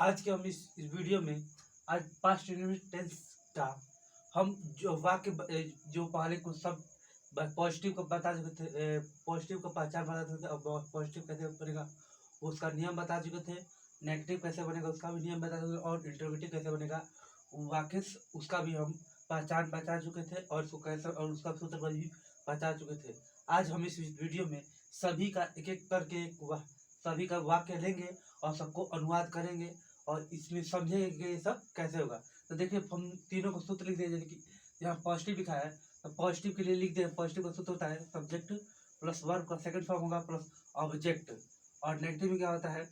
आज के हम इस वीडियो में आज पास्ट यूनिट टेंस का हम जो वाक्य जो पहले को सब पॉजिटिव का बता चुके थे, पॉजिटिव का पहचान बता चुके थे और पॉजिटिव कैसे बनेगा उसका नियम बता चुके थे, नेगेटिव कैसे बनेगा उसका भी नियम बता चुके थे और इंटरोगेटिव कैसे बनेगा वाक्य उसका भी हम पहचान बता चुके थे और उसको कैसे और उसका सूत्र भी बता चुके थे। आज हम इस वीडियो में सभी का एक एक करके सभी का वाक्य लेंगे और सबको अनुवाद करेंगे और इसमें समझेंगे कि ये सब कैसे होगा। तो देखिए हम तीनों को सूत्र लिख देंगे, जैसे कि यहाँ पॉजिटिव लिखा है तो पॉजिटिव के लिए लिख दें। पॉजिटिव का सूत्र होता है सब्जेक्ट प्लस वर्ब का सेकंड फॉर्म होगा प्लस ऑब्जेक्ट। और नेगेटिव में क्या होता है,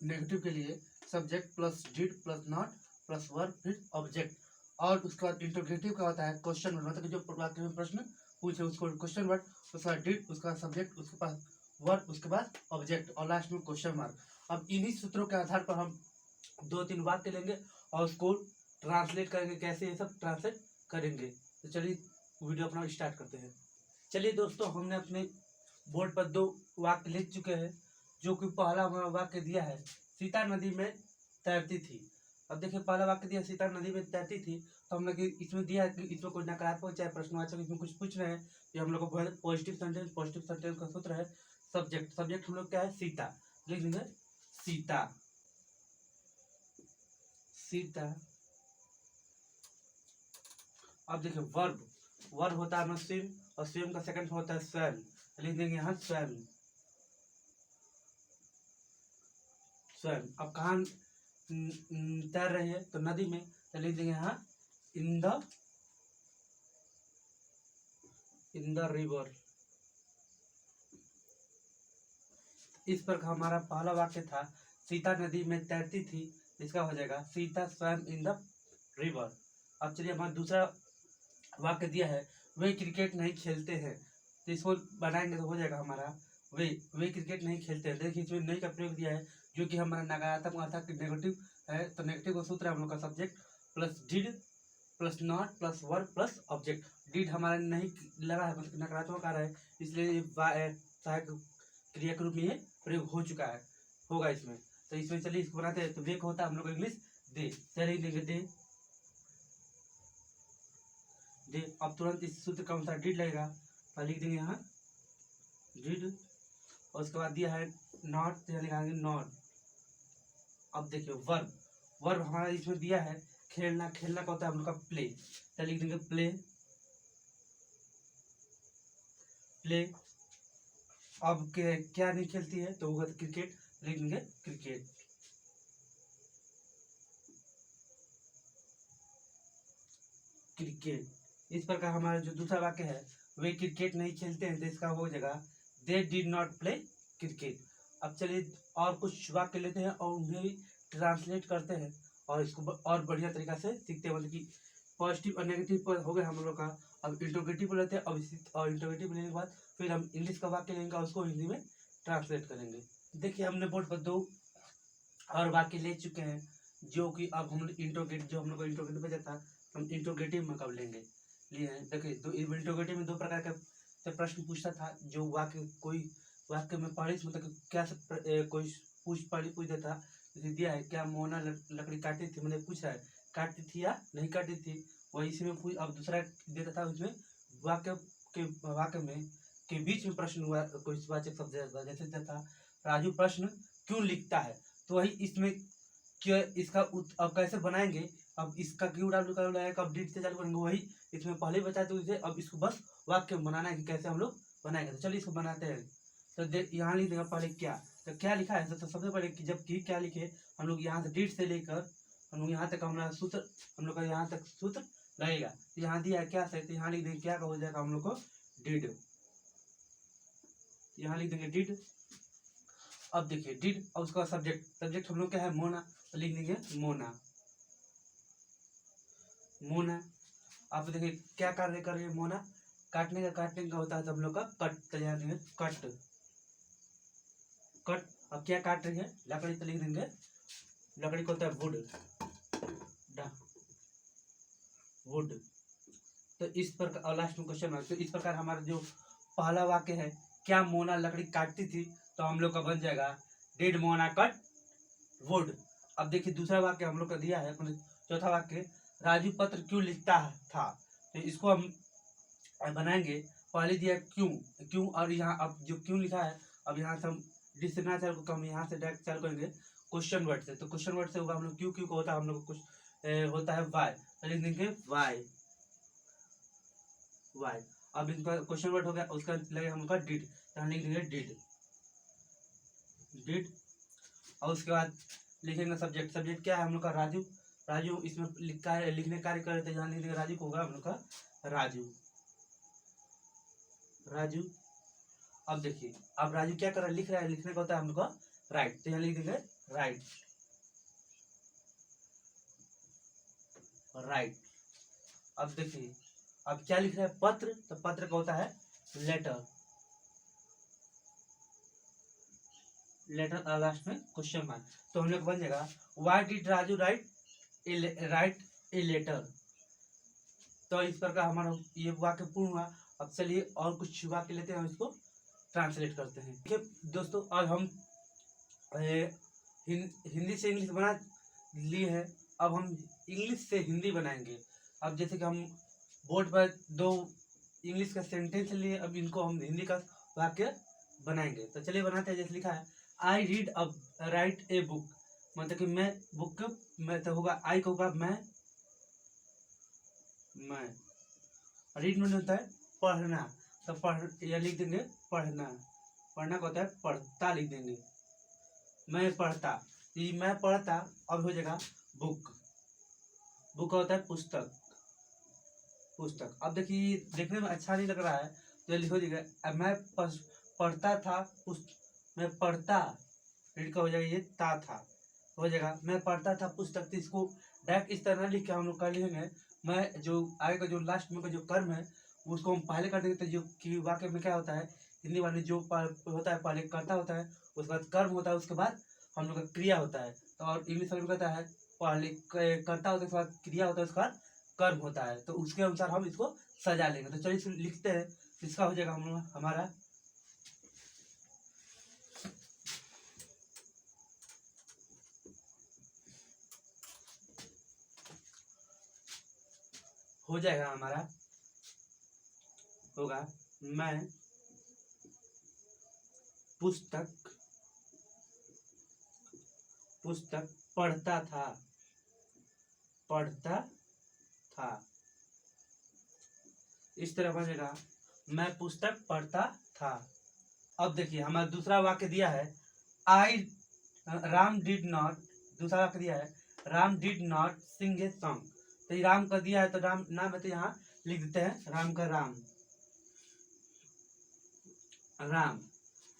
नेगेटिव के लिए subject plus did plus not plus verb फिर ऑब्जेक्ट। और उसके बाद इंटरोगेटिव का होता है क्वेश्चन वर्ड, मतलब जो वाक्य में प्रश्न पूछे उसको क्वेश्चन वर्ड, उसके बाद डिड, उसका सब्जेक्ट, उसके पास वर्ब, उसके बाद ऑब्जेक्ट और लास्ट में क्वेश्चन मार्क। अब इन्हीं सूत्रों के आधार पर हम दो तीन वाक्य लेंगे और उसको ट्रांसलेट करेंगे, कैसे ये सब ट्रांसलेट करेंगे। तो चलिए वीडियो अपना स्टार्ट करते हैं। चलिए दोस्तों, हमने अपने बोर्ड पर दो वाक्य लिख चुके हैं। जो कि पहला हमारा वाक्य दिया है सीता नदी में तैरती थी। अब देखिए पहला वाक्य दिया सीता नदी में तैरती थी, तो हम लोग इसमें दिया है कि इसमें कोई नकारात्मक चाहे प्रश्नवाचक इसमें कुछ पूछ रहे हैं। ये हम लोग को पॉजिटिव सेंटेंस का सूत्र है सब्जेक्ट। सब्जेक्ट हम लोग क्या है सीता, लिख देंगे सीता सीता। अब देखिए वर्ब, वर्ब होता है हमारा स्विम और स्विम का सेकंड होता है स्वैम, लिख देंगे यहाँ स्वैम स्वैम। अब कहाँ तैर रहे हैं तो नदी में, तो लिख देंगे यहाँ इन द रिवर। इस पर हमारा पहला वाक्य था सीता नदी में तैरती थी, इसका हो जाएगा Sita swum in the river. अब चलिए हमारा दूसरा वाक्य दिया है वे क्रिकेट नहीं खेलते हैं, तो इसको बनाएंगे तो हो जाएगा हमारा वे क्रिकेट नहीं खेलते हैं। देखिए इसमें नहीं का प्रयोग दिया है जो कि हमारा नकारात्मक अर्थात नेगेटिव है, तो नेगेटिव का सूत्र है हम लोग का subject plus did plus not plus verb plus object. Did हमारा नहीं लगा है, मतलब नकारात्मक आ रहा है, इसलिए सहायक क्रिया के रूप में ये प्रयोग हो चुका है, होगा इसमें। तो इसमें चलिए इसको बनाते हैं। तो वे होता है हम लोग इंग्लिश दे, चलिए लिखेंगे दे। अब तुरंत इस सूत्र का अनुसार डिड लगेगा, तो लिख देंगे यहाँ डिड और उसके बाद दिया है नॉट, तो लिखाएंगे नॉट। अब देखिए वर्ब, वर्ब हमारा इसमें दिया है खेलना, खेलना का होता है हम लोग का प्ले, तो लिख देंगे प्ले प्ले। अब क्या नहीं खेलती है तो होगा क्रिकेट, लिख देंगे क्रिकेट क्रिकेट। इस प्रकार हमारा जो दूसरा वाक्य है वे क्रिकेट नहीं खेलते हैं, तो इसका हो जाएगा they did not play cricket. अब चलिए और कुछ वाक्य लेते हैं और उन्हें भी ट्रांसलेट करते हैं और इसको और बढ़िया तरीका से सीखते हैं। मतलब कि पॉजिटिव और नेगेटिव पर हो गया हम लोग का। अब इंटरोगेटिव लेते हैं और इंटरोगेटिव लेने के बाद फिर हम इंग्लिश का वाक्य लेंगे और उसको हिंदी में ट्रांसलेट करेंगे। देखिए हमने बोर्ड पर दो और वाक्य ले चुके हैं, जो कि अब हम इंटरोगेटिव, जो हम लोग को इंटरोगेटिव बचा था हम इंटरोगेटिव में कब लेंगे लिए हैं। देखिए दो इंटरोगेटिव में दो प्रकार का से प्रश्न पूछता था। जो वाक्य कोई वाक्य में पढ़ी मतलब क्या से कोई पूछ देता, जैसे दिया है क्या मोना लकड़ी काटी थी, मतलब पूछ रहा है काटी थी या नहीं काटी थी, वही इसी में पूछ। अब दूसरा देता था उसमें वाक्य में के बीच में प्रश्न हुआ कोई वाचक शब्द, जैसे देता था राजू प्रश्न क्यों लिखता है, तो वही इसमें क्या इसका अब कैसे बनाएंगे। अब इसका क्यू डब्ल्यू का लगाएगा, अब डिट से चालू करेंगे, वही इसमें पहले ही बता दो। अब इसको बस वाक्य में बनाना है कि कैसे हम लोग बनाएंगे। तो चलिए इसको बनाते हैं। तो यहाँ लिख देगा पहले क्या, तो क्या लिखा है तो सबसे पहले कि जब की क्या लिखे हम लोग यहाँ से डिट से लेकर हम लोग यहाँ तक हमारा सूत्र, हम लोग का यहाँ तक सूत्र लगेगा। तो यहाँ दिया है क्या से, तो यहाँ लिख देंगे क्या का हो जाएगा हम लोग को डिड, यहाँ लिख देंगे डिड। अब देखिए डिड और उसका सब्जेक्ट, सब्जेक्ट हम लोग क्या है मोना, तो लिख देंगे मोना मोना। आप देखिए क्या कार्य कर रहे हैं मोना, काटने का होता है तो हम लोग का कट, तो यहाँ देंगे कट कट। अब क्या काट रही है लकड़ी, तो लिख देंगे लकड़ी को होता है वुड वुड। तो इस प्रकार लास्ट में क्वेश्चन मार्क। तो इस प्रकार हमारा जो पहला वाक्य है क्या मोना लकड़ी काटती थी, तो हम लोग का बन जाएगा डिड मोना कट वुड। अब देखिए दूसरा वाक्य हम लोग का दिया है, मतलब चौथा वाक्य, राजू पत्र क्यों लिखता था। तो इसको हम बनाएंगे। पहले दिया क्यों, क्यों, और यहाँ अब जो क्यों लिखा है, अब यहाँ से हम डिस्क्रिमिनेटर को हम यहाँ से डायरेक्ट चालू करेंगे क्वेश्चन वर्ड से। तो क्वेश्चन वर्ड से होगा हम लोग क्यों, क्यों को होता है हम लोग को कुछ होता है वाई, तो लिख देंगे वाई, वाई। अब इनका क्वेश्चन वर्ड हो गया, उसका लगेगा हम लोग का डिड, तो हम लिख देंगे डिड, डिड। और उसके बाद लिखेंगे सब्जेक्ट, सब्जेक्ट क्या है हम लोग का राजू, राजू इसमें लिखने कार्य कर रहे थे, यहाँ लिख देंगे राजू को होगा हम लोग का राजू, राजू। अब देखिए अब राजू क्या कर रहा है, लिख रहा है, लिखने का होता है हम लोग का राइट, तो यहाँ लिख देंगे राइट, राइट। अब देखिए अब क्या लिख रहा है, पत्र, तो पत्र का होता है लेटर, लेटर लास्ट में क्वेश्चन मार्क, तो हम लोग बन जाएगा why did Raju write a letter. तो इस प्रकार हमारा ये वाक्य पूर्ण हुआ। अब चलिए और कुछ वाक्य लेते हैं, इसको ट्रांसलेट करते हैं। देखिए दोस्तों आज हम हिंदी से इंग्लिश बना लिए हैं, अब हम इंग्लिश से हिंदी बनाएंगे। अब जैसे कि हम बोर्ड पर दो इंग्लिश का सेंटेंस लिए, अब इनको हम हिंदी का वाक्य बनाएंगे। तो चलिए बनाते हैं। जैसे लिखा है आई रीड अब राइट ए बुक, मतलब कि मैं बुक, मैं तो होगा आई का होगा मैं रीड में होता है पढ़ना, तो पढ़ या लिख देंगे पढ़ना, पढ़ना का होता है पढ़ता, लिख देंगे मैं पढ़ता, ये मैं पढ़ता अब हो जाएगा बुक, बुक का होता है पुस्तक, पुस्तक। अब देखिए देखने में अच्छा नहीं लग रहा है, तो लिखो जाएगा मैं पढ़ता था मैं पढ़ता, रीड का हो जाएगा ये ता था, हो जाएगा मैं पढ़ता था पुस्तक। तो इसको डायरेक्ट इस तरह लिख के हम लोग कर लिखेंगे, मैं जो आगे का जो लास्ट में का जो कर्म है उसको हम पहले कर देंगे, तो जो कि वाक्य में क्या होता है हिंदी वाले जो होता है पहले कर्ता होता है, उसके बाद कर्म होता है, उसके बाद हम लोग का क्रिया होता है। तो और इंग्लिश वाले में कहता है पहले कर्ता होता है, उसके बाद क्रिया होता है, उसके बाद कर्म होता है, तो उसके अनुसार हम इसको सजा लेंगे। तो चलिए लिखते हैं, इसका हो जाएगा हम लोग हमारा हो जाएगा हमारा होगा मैं पुस्तक पुस्तक पढ़ता था, पढ़ता था, इस तरह बनेगा मैं पुस्तक पढ़ता था। अब देखिए हमारा दूसरा वाक्य दिया है आई राम डिड नॉट, दूसरा वाक्य दिया है Ram did not sing a song. तो ये राम का दिया है, तो राम नाम है, तो यहाँ लिख देते हैं राम का राम, राम।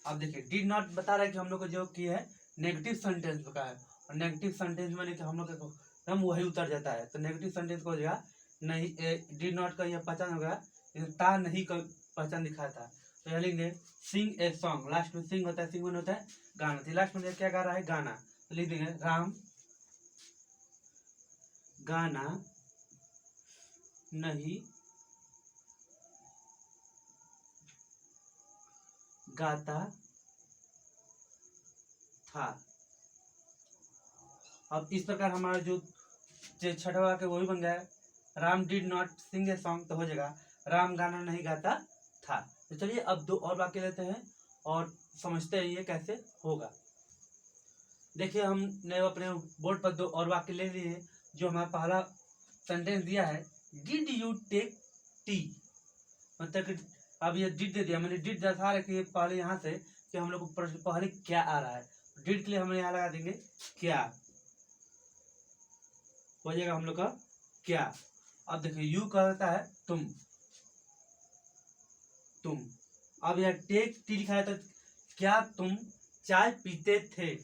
अब देखिए डिड नॉट बता रहा है कि हम लोग को जो की है नेगेटिव सेंटेंस का है, और नेगेटिव सेंटेंस में कि हम लोग को हम वही उतर जाता है, तो नेगेटिव सेंटेंस को हो जाएगा नहीं, डिड नॉट का यह पहचान हो गया, ता नहीं का पहचान दिखाया था, तो यह लिखेंगे सिंग ए सॉन्ग, लास्ट में सिंग होता है, सिंग होता है गाना, तो लास्ट में क्या गा रहा है गाना, तो लिख देंगे राम गाना नहीं गाता था। अब इस प्रकार हमारा जो छठा वाक्य वो भी बन गया है Ram did not sing a song, तो हो जाएगा राम गाना नहीं गाता था। तो चलिए अब दो और वाक्य लेते हैं और समझते हैं ये कैसे होगा। देखिए हमने अपने बोर्ड पर दो और वाक्य ले लिए। जो हमारा पहला सेंटेंस दिया है डिड यू टेक टी, मतलब कि अब ये डिड दे दिया, मैंने डिड दर्शा रखी है पहले यहाँ से कि हम लोग को प्रश्न पहले क्या आ रहा है, डिड के लिए हम यहाँ लगा देंगे क्या, हो जाएगा हम लोग का क्या। अब देखिए यू कहता है तुम, तुम। अब यह टेक टी लिखा है, तो क्या तुम चाय पीते थे,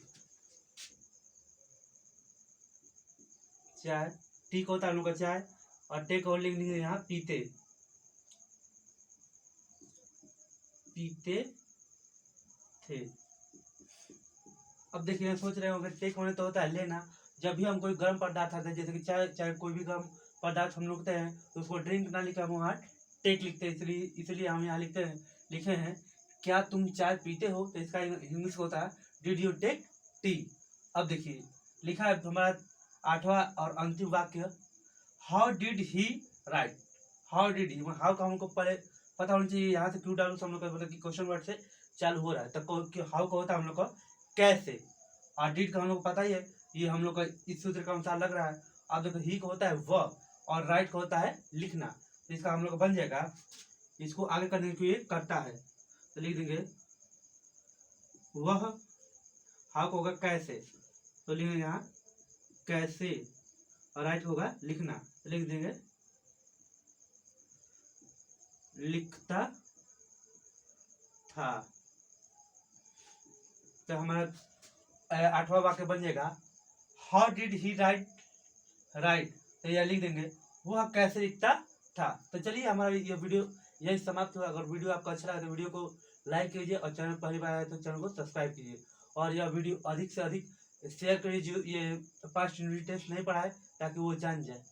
चाय, टी को होता है हम लोग का चाय, और टेक और लिख देंगे यहाँ पीते, पीते थे। अब देखिए सोच रहे होंगे टेक होने तो होता है लेना, जब भी हम कोई गर्म पदार्थ आता है जैसे कि चाय, चाहे कोई भी गर्म पदार्थ हम लोग हैं तो उसको ड्रिंक ना लिखा हम वहाँ टेक लिखते हैं, इसलिए हम यहाँ लिखते हैं, लिखे हैं क्या तुम चाय पीते हो, तो इसका इंग्लिश होता है डिड यू टेक टी। अब देखिए लिखा है हमारा 8वां और अंतिम वाक्य, how did he right. How did he, how का हमको पहले पता होना चाहिए, यहाँ से क्यों डालू, हम लोग का मतलब कि क्वेश्चन वर्ड से चालू हो रहा है। तो हाउ का होता है हम लोग का कैसे, और डिड का हम लोग को पता ही है, ये हम लोग का इस सूत्र का अनुसार लग रहा है। अब देखो ही का होता है वह, और राइट का होता है लिखना। तो इसका हम लोग का बन जाएगा, इसको आगे करने के लिए करता है तो लिख देंगे वह, हाउ का होगा कैसे, तो लिखेंगे यहाँ कैसे, और राइट होगा लिखना, तो लिख देंगे लिखता था। तो हमारा 8वां वाक्य बन जाएगा, how did he right right. तो यह लिख देंगे वह कैसे लिखता था। तो चलिए हमारा ये वीडियो यही समाप्त हुआ। अगर वीडियो आपको अच्छा लगा तो वीडियो को लाइक कीजिए, और चैनल पहली बार आए तो चैनल को सब्सक्राइब कीजिए, और यह वीडियो अधिक से अधिक शेयर करिए जो ये पास्ट यूनिट टेस्ट नहीं पढ़ा है, ताकि वो जान जाए।